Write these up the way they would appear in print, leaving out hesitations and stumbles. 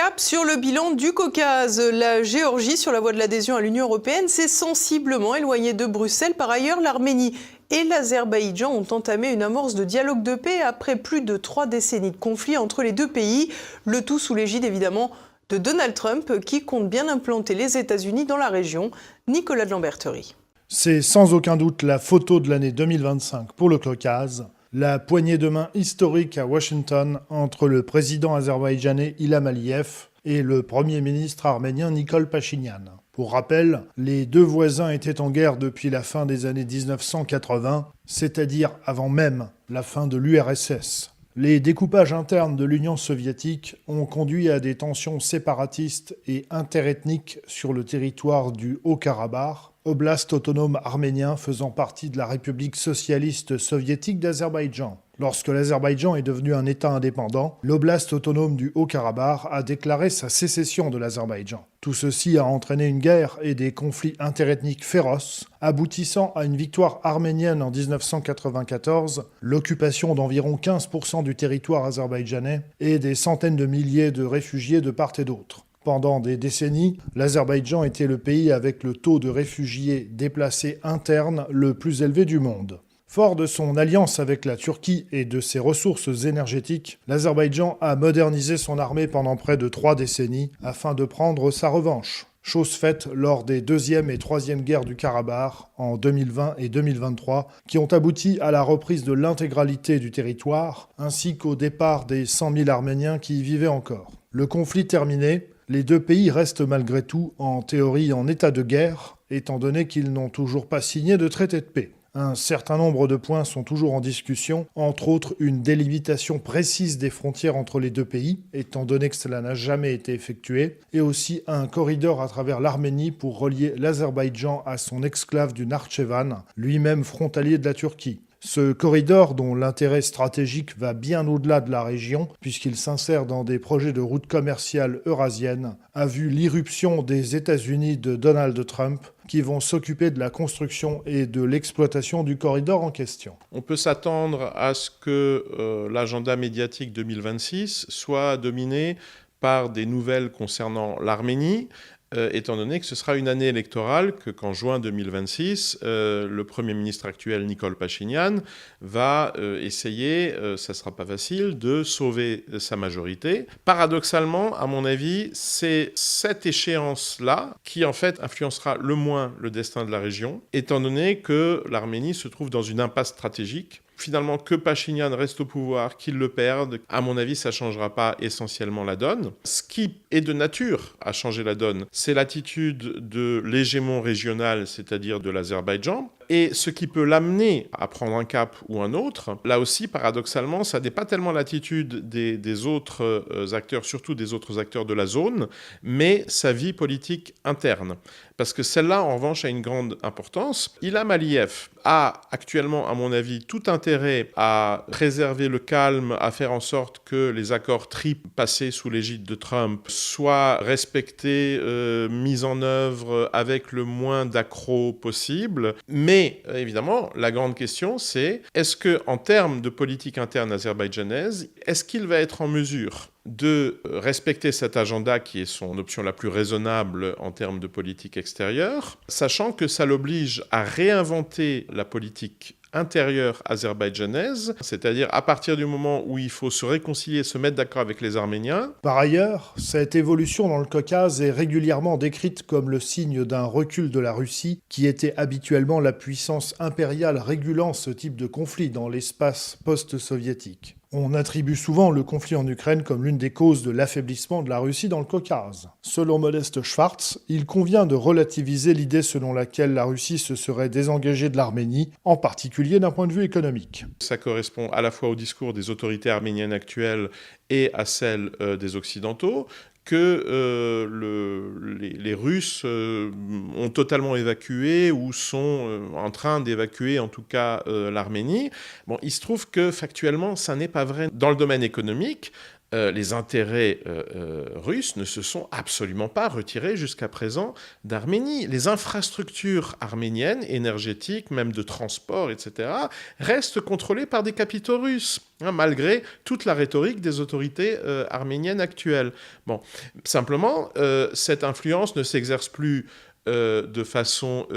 Cap sur le bilan du Caucase. La Géorgie, sur la voie de l'adhésion à l'Union européenne, s'est sensiblement éloignée de Bruxelles. Par ailleurs, l'Arménie et l'Azerbaïdjan ont entamé une amorce de dialogue de paix après plus de 3 décennies de conflit entre les deux pays. Le tout sous l'égide évidemment de Donald Trump qui compte bien implanter les États-Unis dans la région. Nicolas de Lamberterie. C'est sans aucun doute la photo de l'année 2025 pour le Caucase. La poignée de main historique à Washington entre le président azerbaïdjanais Ilham Aliyev et le premier ministre arménien Nikol Pachinian. Pour rappel, les deux voisins étaient en guerre depuis la fin des années 1980, c'est-à-dire avant même la fin de l'URSS. Les découpages internes de l'Union soviétique ont conduit à des tensions séparatistes et interethniques sur le territoire du Haut-Karabakh, oblast autonome arménien faisant partie de la République socialiste soviétique d'Azerbaïdjan. Lorsque l'Azerbaïdjan est devenu un État indépendant, l'oblast autonome du Haut-Karabakh a déclaré sa sécession de l'Azerbaïdjan. Tout ceci a entraîné une guerre et des conflits interethniques féroces, aboutissant à une victoire arménienne en 1994, l'occupation d'environ 15% du territoire azerbaïdjanais et des centaines de milliers de réfugiés de part et d'autre. Pendant des décennies, l'Azerbaïdjan était le pays avec le taux de réfugiés déplacés internes le plus élevé du monde. Fort de son alliance avec la Turquie et de ses ressources énergétiques, l'Azerbaïdjan a modernisé son armée pendant près de 3 décennies afin de prendre sa revanche. Chose faite lors des 2e et 3e guerres du Karabakh en 2020 et 2023, qui ont abouti à la reprise de l'intégralité du territoire, ainsi qu'au départ des 100 000 Arméniens qui y vivaient encore. Le conflit terminé, les deux pays restent malgré tout, en théorie, en état de guerre, étant donné qu'ils n'ont toujours pas signé de traité de paix. Un certain nombre de points sont toujours en discussion, entre autres une délimitation précise des frontières entre les deux pays, étant donné que cela n'a jamais été effectué, et aussi un corridor à travers l'Arménie pour relier l'Azerbaïdjan à son exclave du Nakhchivan, lui-même frontalier de la Turquie. Ce corridor, dont l'intérêt stratégique va bien au-delà de la région, puisqu'il s'insère dans des projets de route commerciale eurasienne, a vu l'irruption des États-Unis de Donald Trump, qui vont s'occuper de la construction et de l'exploitation du corridor en question. On peut s'attendre à ce que l'agenda médiatique 2026 soit dominé par des nouvelles concernant l'Arménie, étant donné que ce sera une année électorale, qu'en juin 2026, le Premier ministre actuel, Nikol Pachinian, va essayer, ça ne sera pas facile, de sauver sa majorité. Paradoxalement, à mon avis, c'est cette échéance-là qui, en fait, influencera le moins le destin de la région, étant donné que l'Arménie se trouve dans une impasse stratégique. Finalement, que Pachinian reste au pouvoir, qu'il le perde, à mon avis, ça ne changera pas essentiellement la donne. Ce qui est de nature à changer la donne, c'est l'attitude de l'hégémon régional, c'est-à-dire de l'Azerbaïdjan. Et ce qui peut l'amener à prendre un cap ou un autre, là aussi, paradoxalement, ça n'est pas tellement l'attitude des autres acteurs, surtout des autres acteurs de la zone, mais sa vie politique interne. Parce que celle-là, en revanche, a une grande importance. Ilham Aliyev a actuellement, à mon avis, tout intérêt à préserver le calme, à faire en sorte que les accords TRIP passés sous l'égide de Trump soient respectés, mis en œuvre avec le moins d'accrocs possible. Mais évidemment, la grande question, c'est est-ce qu'en termes de politique interne azerbaïdjanaise, est-ce qu'il va être en mesure de respecter cet agenda qui est son option la plus raisonnable en termes de politique extérieure, sachant que ça l'oblige à réinventer la politique intérieure azerbaïdjanaise, c'est-à-dire à partir du moment où il faut se réconcilier, se mettre d'accord avec les Arméniens. Par ailleurs, cette évolution dans le Caucase est régulièrement décrite comme le signe d'un recul de la Russie, qui était habituellement la puissance impériale régulant ce type de conflit dans l'espace post-soviétique. On attribue souvent le conflit en Ukraine comme l'une des causes de l'affaiblissement de la Russie dans le Caucase. Selon Modeste Schwartz, il convient de relativiser l'idée selon laquelle la Russie se serait désengagée de l'Arménie, en particulier d'un point de vue économique. Ça correspond à la fois au discours des autorités arméniennes actuelles et à celle des Occidentaux, que les Russes ont totalement évacué ou sont en train d'évacuer en tout cas l'Arménie. Bon, il se trouve que factuellement, ça n'est pas vrai dans le domaine économique. les intérêts russes ne se sont absolument pas retirés jusqu'à présent d'Arménie. Les infrastructures arméniennes, énergétiques, même de transport, etc., restent contrôlées par des capitaux russes, hein, malgré toute la rhétorique des autorités arméniennes actuelles. Bon, simplement, cette influence ne s'exerce plus de façon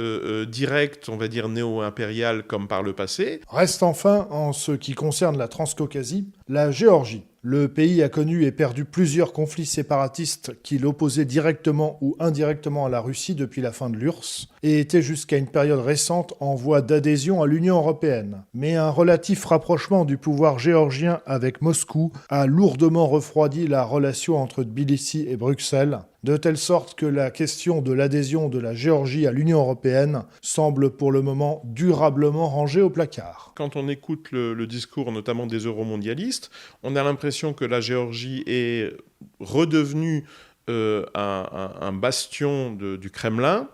directe, on va dire néo-impériale, comme par le passé. Reste enfin, en ce qui concerne la Transcaucasie, la Géorgie. Le pays a connu et perdu plusieurs conflits séparatistes qui l'opposaient directement ou indirectement à la Russie depuis la fin de l'URSS et était jusqu'à une période récente en voie d'adhésion à l'Union européenne. Mais un relatif rapprochement du pouvoir géorgien avec Moscou a lourdement refroidi la relation entre Tbilissi et Bruxelles, de telle sorte que la question de l'adhésion de la Géorgie à l'Union européenne semble pour le moment durablement rangée au placard. Quand on écoute le discours notamment des euromondialistes, on a l'impression que la Géorgie est redevenue un bastion du Kremlin.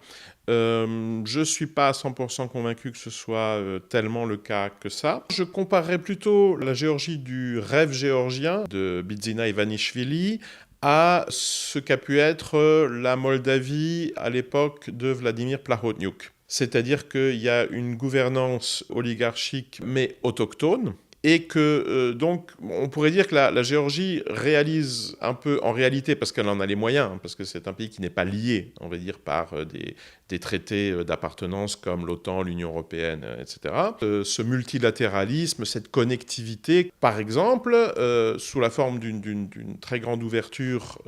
Je ne suis pas à 100% convaincu que ce soit tellement le cas que ça. Je comparerais plutôt la Géorgie du rêve géorgien de Bidzina Ivanishvili à ce qu'a pu être la Moldavie à l'époque de Vladimir Plahotniuc. C'est-à-dire qu'il y a une gouvernance oligarchique mais autochtone, et que donc on pourrait dire que la Géorgie réalise un peu, en réalité, parce qu'elle en a les moyens, parce que c'est un pays qui n'est pas lié, on va dire, par des traités d'appartenance comme l'OTAN, l'Union européenne, etc. Ce multilatéralisme, cette connectivité, par exemple, sous la forme d'une très grande ouverture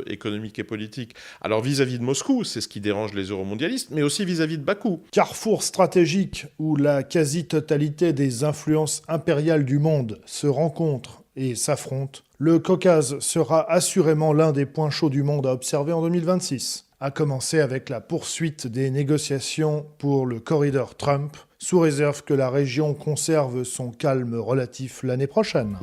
économique et politique. Alors vis-à-vis de Moscou, c'est ce qui dérange les euromondialistes, mais aussi vis-à-vis de Bakou. Carrefour stratégique où la quasi-totalité des influences impériales du monde se rencontrent et s'affrontent, le Caucase sera assurément l'un des points chauds du monde à observer en 2026. À commencer avec la poursuite des négociations pour le corridor Trump, sous réserve que la région conserve son calme relatif l'année prochaine.